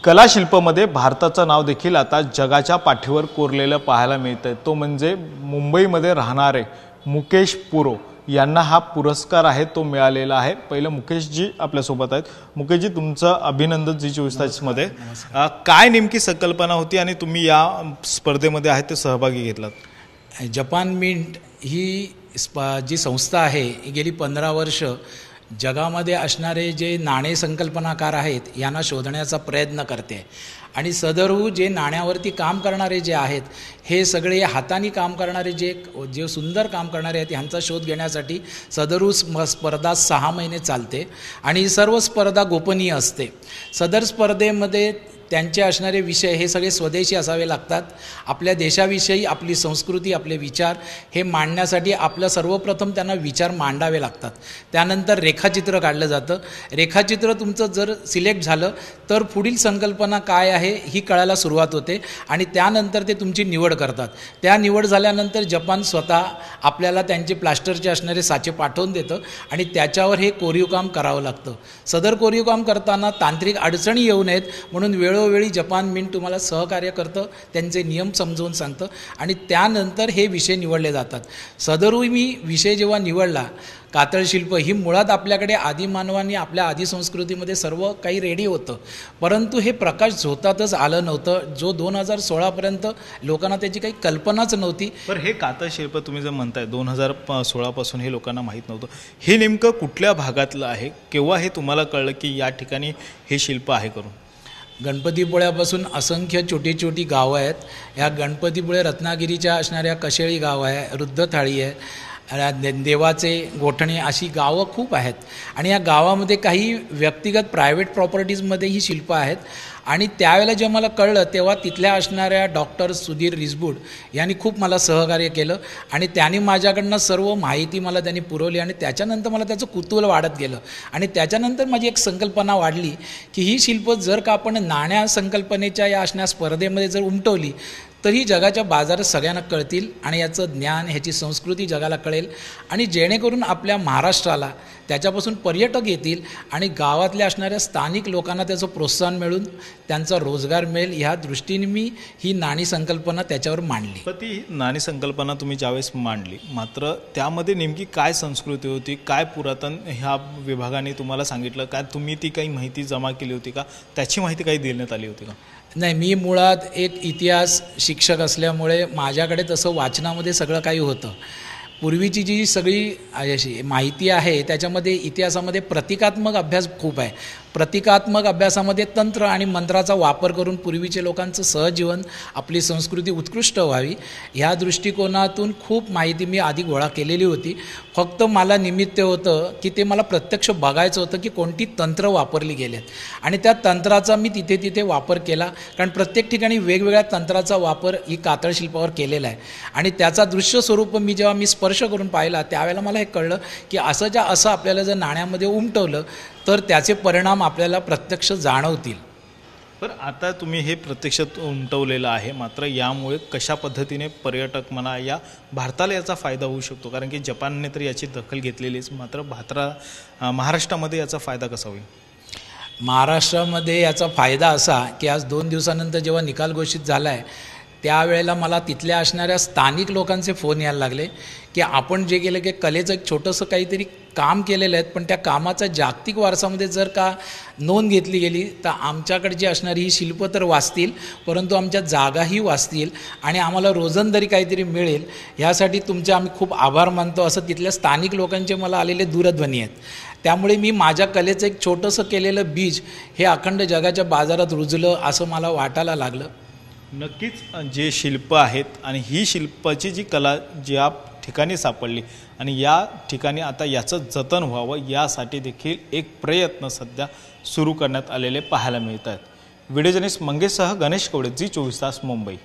कला शिल्पमध्ये भारताचं नाव देखील आता जगाच्या पाठीवर कोरलेलं पाहायला मिळतंय। तो म्हणजे मुंबईमध्ये राहणारे मुकेश पुरो यांना हा पुरस्कार आहे तो मिळालेला आहे। पहिलं मुकेश जी आपल्या सोबत आहेत। मुकेश जी, तुमचं अभिनंदन जी 24 तासमध्ये काय नेमकी संकल्पना होती आणि तुम्ही या स्पर्धेमध्ये आहे ते सहभागी घेतलात? जपान मिंट ही जी संस्था आहे ही गेली 15 वर्ष जगामध्ये असणारे जे नाणे संकल्पनाकार आहेत यांना शोधण्याचा प्रयत्न करते आणि सदरू जे नाण्यावरती काम करणारे जे आहेत हे सगळे हाताने काम करणारे जे सुंदर काम करणारे आहेत यांचा शोध घेण्यासाठी सदरू स्पर्धा 6 महिने चालते आणि सर्व स्पर्धा गोपनीय असते। सदर स्पर्धेमध्ये त्यांचे असणारे विषय हे सगळे स्वदेशी असावे लागतात। आपल्या देशाविषयी आपली संस्कृती आपले विचार हे मांडण्यासाठी आपलं सर्वप्रथम त्यांना विचार मांडावे लागतात। त्यानंतर रेखाचित्र काढलं जातं। रेखाचित्र तुमचं जर सिलेक्ट झालं तर पुढील संकल्पना काय आहे ही कळायला सुरुवात होते आणि त्यानंतर ते तुमची निवड करतात। त्या निवड झाल्यानंतर जपान स्वतः आपल्याला त्यांचे प्लास्टरचे असणारे साचे पाठवून देतं आणि त्याच्यावर हे कोरीव काम करावं लागतं। सदर कोरीव काम करताना तांत्रिक अडचणी येऊ नयेत म्हणून वेळोवेळी जपान मिंट तुम्हाला सहकार्य करतं, त्यांचे नियम समजावून सांगतं आणि त्यानंतर हे विषय निवडले जातात। सदरू मी विषय जेव्हा निवडला कातळशिल्प ही मुळात आपल्याकडे आदिमानवांनी आपल्या आदि संस्कृतीमध्ये सर्व काही रेडी होतं, परंतु हे प्रकाश झोतातच आलं नव्हतं। जो 2016 पर्यंत लोकांना त्याची काही कल्पनाच नव्हती। पण हे कातळशिल्प तुम्ही जर म्हणताय 2016 पासून हे लोकांना माहीत नव्हतं, हे नेमकं कुठल्या भागातलं आहे? केव्हा हे तुम्हाला कळलं की या ठिकाणी हे शिल्प आहे करून? गणपतीपुळ्यापासून असंख्य छोटी छोटी गावं आहेत। या गणपतीपुळे रत्नागिरीच्या असणाऱ्या कशेळी गाव आहे, रुद्धथाळी आहे, देवाचे गोठणे अशी गावं खूप आहेत आणि या गावामध्ये काही व्यक्तिगत प्रायव्हेट प्रॉपर्टीजमध्ये ही शिल्प आहेत। आणि त्यावेळेला जेव्हा मला कळलं तेव्हा तिथल्या असणाऱ्या डॉक्टर सुधीर रिसबूड यांनी खूप मला सहकार्य केलं आणि त्यांनी माझ्याकडनं सर्व माहिती मला त्यांनी पुरवली आणि त्याच्यानंतर मला त्याचं कुतूहल वाढत गेलं आणि त्याच्यानंतर माझी एक संकल्पना वाढली की ही शिल्प जर का आपण नाण्या संकल्पनेच्या या असण्या स्पर्धेमध्ये जर उमटवली तर ही जगाच्या बाजारात सगळ्यांना कळतील आणि याचं ज्ञान ह्याची संस्कृती जगाला कळेल आणि जेणेकरून आपल्या महाराष्ट्राला त्याच्यापासून पर्यटक येतील आणि गावातल्या असणाऱ्या स्थानिक लोकांना त्याचं प्रोत्साहन मिळून त्यांचा रोजगार मिळेल। ह्या दृष्टीने मी ही नाणी संकल्पना त्याच्यावर मांडली। पण ती नाणी संकल्पना तुम्ही ज्यावेळेस मांडली, मात्र त्यामध्ये नेमकी काय संस्कृती होती, काय पुरातन ह्या विभागाने तुम्हाला सांगितलं, काय तुम्ही ती काही माहिती जमा केली होती का? त्याची माहिती काही देण्यात आली होती का? नाही, मी मुळात एक इतिहास शिक्षक असल्यामुळे माझ्याकडे तसं वाचनामध्ये सगळं काही होतं। पूर्वीची जी सगळी अशी माहिती आहे त्याच्यामध्ये इतिहासामध्ये प्रतिकात्मक अभ्यास खूप आहे। प्रतिकात्मक अभ्यासामध्ये तंत्र आणि मंत्राचा वापर करून पूर्वीचे लोकांचं सहजीवन आपली संस्कृती उत्कृष्ट व्हावी ह्या दृष्टिकोनातून खूप माहिती मी आधी गोळा केलेली होती। फक्त मला निमित्त होतं की ते मला प्रत्यक्ष बघायचं होतं की कोणती तंत्र वापरली गेलेत आणि त्या तंत्राचा मी तिथे वापर केला, कारण प्रत्येक ठिकाणी वेगवेगळ्या तंत्राचा वापर ही कातळशिल्पावर केलेला आहे आणि त्याचा दृश्य स्वरूप जेव्हा मी स्पर्श करून पाहिला त्यावेळेला मला हे कळलं की असं आपल्याला जर नाण्यामध्ये उमटवलं तर त्याचे परिणाम आपल्याला प्रत्यक्ष जाणवतील। पण आता तुम्ही हे प्रत्यक्षात उमटवलेलं आहे, मात्र यामुळे कशा पद्धतीने पर्यटक म्हणा या भारताला याचा फायदा होऊ शकतो? कारण की जपानने तर याची दखल घेतलेलीच, मात्र महाराष्ट्रामध्ये याचा फायदा कसा होईल? महाराष्ट्रामध्ये याचा फायदा असा की आज 2 दिवसानंतर जेव्हा निकाल घोषित झाला आहे त्यावेळेला मला तिथल्या असणाऱ्या स्थानिक लोकांचे फोन यायला लागले की आपण जे केलं की कलेचं एक छोटंसं काहीतरी काम केलेलं आहे, पण त्या कामाचा जागतिक वारसामध्ये जर का नोंद घेतली गेली तर आमच्याकडची असणारी ही शिल्प तर वाचतील, परंतु आमच्या जागाही वाचतील आणि आम्हाला रोजंदारी काहीतरी मिळेल। ह्यासाठी तुमचे आम्ही खूप आभार मानतो, असं तिथल्या स्थानिक लोकांचे मला आलेले दूरध्वनी आहेत। त्यामुळे मी माझ्या कलेचं एक छोटंसं केलेलं बीज हे अखंड जगाच्या बाजारात रुजलं असं मला वाटायला लागलं। नक्कीच जे शिल्प आहेत आणि ही शिल्पाची जी कला ज्या ठिकाणी सापडली आणि या ठिकाणी आता याचं जतन व्हावं यासाठी देखील एक प्रयत्न सध्या सुरू करण्यात आलेले पाहायला मिळत आहेत। व्हिडिओ जर्नलिस्ट मंगेशसह गणेश कवडे, जी 24 तास, मुंबई।